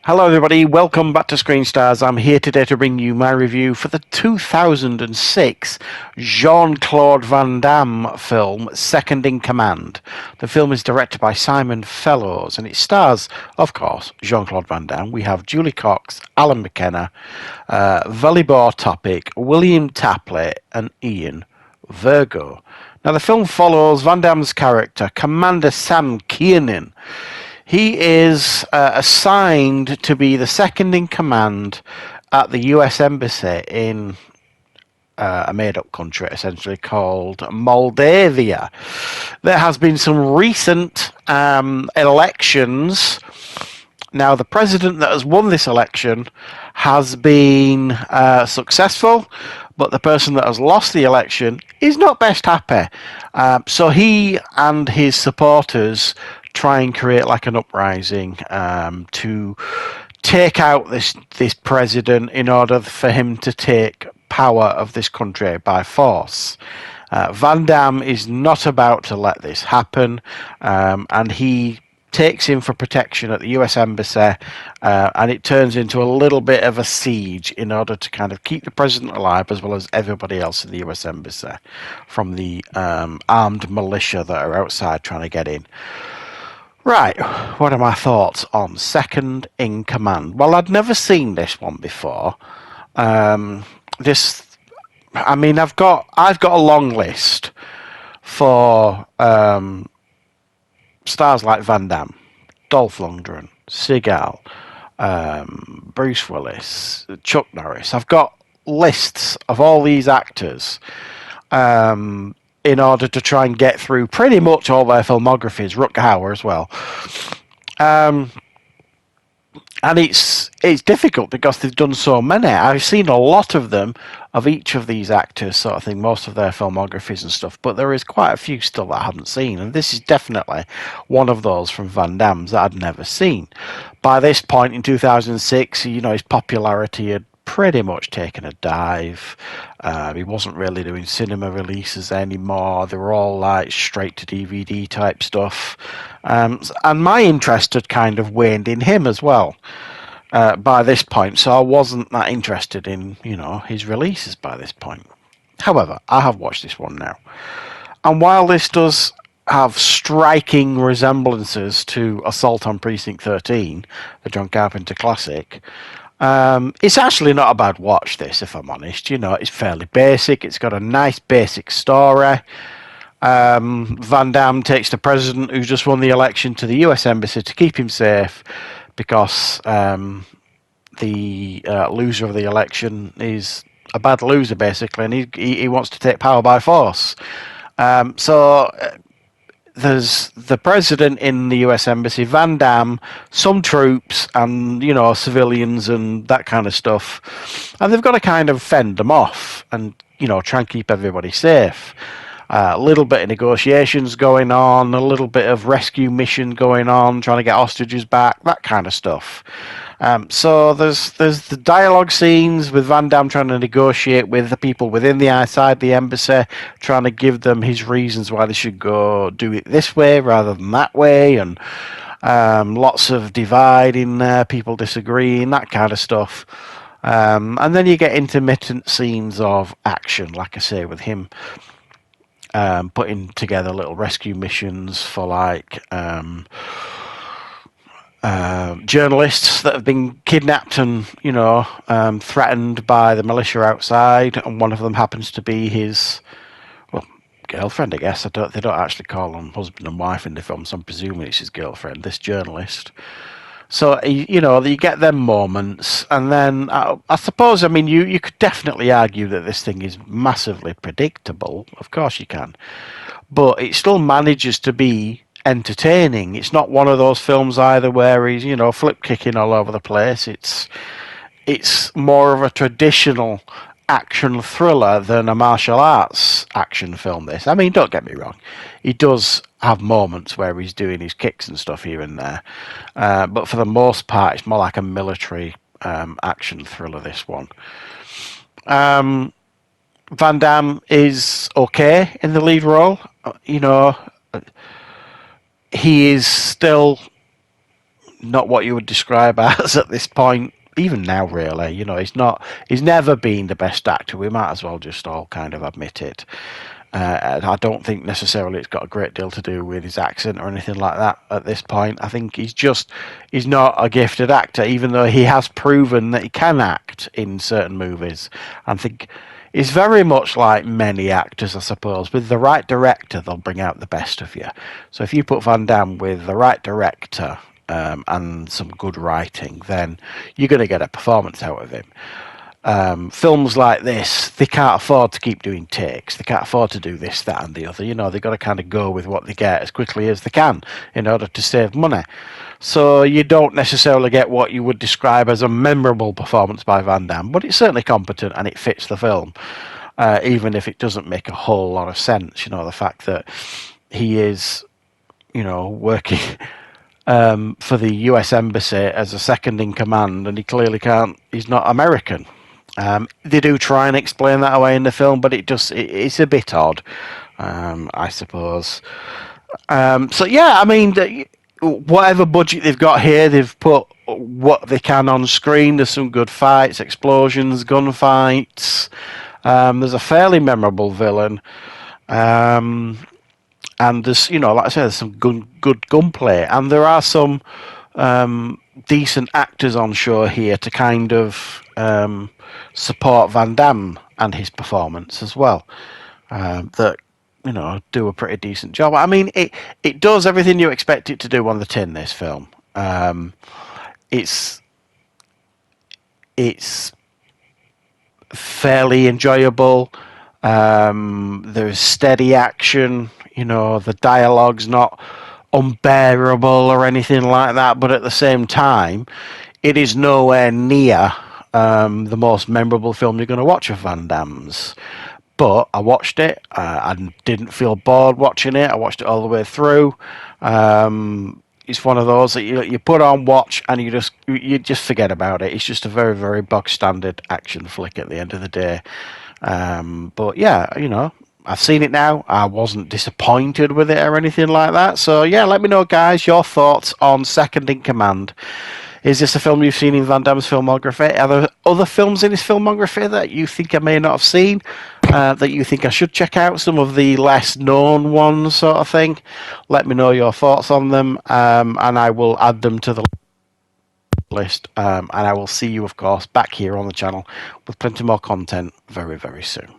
Hello everybody, welcome back to Screenstars. I'm here today to bring you my review for the 2006 Jean-Claude Van Damme film, Second in Command. The film is directed by Simon Fellows and it stars, of course, Jean-Claude Van Damme. We have Julie Cox, Alan McKenna, Velibor Topic, William Tapley and Ian Virgo. Now the film follows Van Damme's character, Commander Sam Kiernan. He is assigned to be the second in command at the US Embassy in a made-up country, essentially called Moldavia. There has been some recent elections. Now, the president that has won this election has been successful, but the person that has lost the election is not best happy. So he and his supporters try and create like an uprising to take out this president in order for him to take power of this country by force. Van Damme is not about to let this happen, and he takes him for protection at the US Embassy, and it turns into a little bit of a siege in order to kind of keep the president alive as well as everybody else in the US Embassy from the armed militia that are outside trying to get in. Right, what are my thoughts on Second in Command? Well, I'd never seen this one before. I've got a long list for stars like Van Damme, Dolph Lundgren, Seagal, Bruce Willis, Chuck Norris. I've got lists of all these actors in order to try and get through pretty much all their filmographies, Rutger Hauer as well. And it's difficult because they've done so many. I've seen a lot of them, of each of these actors, sort of thing, most of their filmographies and stuff, but there is quite a few still that I haven't seen, and this is definitely one of those from Van Damme's that I'd never seen. By this point in 2006, his popularity had pretty much taken a dive. He wasn't really doing cinema releases anymore. They were all like straight to DVD type stuff. And my interest had kind of waned in him as well by this point. So I wasn't that interested in, his releases by this point. However, I have watched this one now. And while this does have striking resemblances to Assault on Precinct 13, the John Carpenter classic, it's actually not a bad watch, this, if I'm honest. It's fairly basic. It's got a nice basic story. Van Damme takes the president who's just won the election to the US Embassy to keep him safe because the loser of the election is a bad loser, basically, and he wants to take power by force. So there's the president in the US Embassy, Van Damme, some troops, and civilians and that kind of stuff, and they've got to kind of fend them off and try and keep everybody safe. A little bit of negotiations going on, a little bit of rescue mission going on, trying to get hostages back, that kind of stuff. So there's the dialogue scenes with Van Damme trying to negotiate with the people within outside the embassy, trying to give them his reasons why they should go do it this way rather than that way, and lots of dividing there, people disagreeing, that kind of stuff. And then you get intermittent scenes of action, like I say, with him putting together little rescue missions for like journalists that have been kidnapped and threatened by the militia outside, and one of them happens to be his girlfriend, I guess. They don't actually call them husband and wife in the film, so I'm presuming it's his girlfriend, this journalist. So you get them moments, and then I suppose you could definitely argue that this thing is massively predictable. Of course you can, but it still manages to be entertaining. It's not one of those films either where he's flip kicking all over the place. It's more of a traditional action thriller than a martial arts action film, this. Don't get me wrong, he does have moments where he's doing his kicks and stuff here and there, but for the most part it's more like a military action thriller, this one. Van Damme is okay in the lead role. He is still not what you would describe as at this point. Even now, really, he's not. He's never been the best actor. We might as well just all kind of admit it. I don't think necessarily it's got a great deal to do with his accent or anything like that at this point. I think he's not a gifted actor, even though he has proven that he can act in certain movies. I think it's very much like many actors, I suppose. With the right director, they'll bring out the best of you. So if you put Van Damme with the right director, and some good writing, then you're going to get a performance out of him. Films like this, they can't afford to keep doing takes. They can't afford to do this, that, and the other. They've got to kind of go with what they get as quickly as they can in order to save money. So you don't necessarily get what you would describe as a memorable performance by Van Damme, but it's certainly competent and it fits the film, even if it doesn't make a whole lot of sense. The fact that he is, working for the US Embassy as a second in command, and he clearly can't. He's not American. They do try and explain that away in the film, but it's a bit odd, I suppose. So yeah, I mean, whatever budget they've got here, they've put what they can on screen. There's some good fights, explosions, gunfights. There's a fairly memorable villain. And there's, like I said, there's some good gunplay, and there are some decent actors on show here to kind of support Van Damme and his performance as well. That do a pretty decent job. I mean, it does everything you expect it to do on the tin. This film, it's fairly enjoyable. There's steady action. The dialogue's not unbearable or anything like that, but at the same time, it is nowhere near the most memorable film you're going to watch of Van Damme's. But I watched it. I didn't feel bored watching it. I watched it all the way through. It's one of those that you put on, watch, and you just forget about it. It's just a very, very bog standard action flick at the end of the day. But yeah, I've seen it now. I wasn't disappointed with it or anything like that. So yeah, let me know, guys, your thoughts on Second in Command. Is this a film you've seen in Van Damme's filmography? Are there other films in his filmography that you think I may not have seen, that you think I should check out? Some of the less known ones, sort of thing. Let me know your thoughts on them, and I will add them to the list. And I will see you, of course, back here on the channel with plenty more content very, very soon.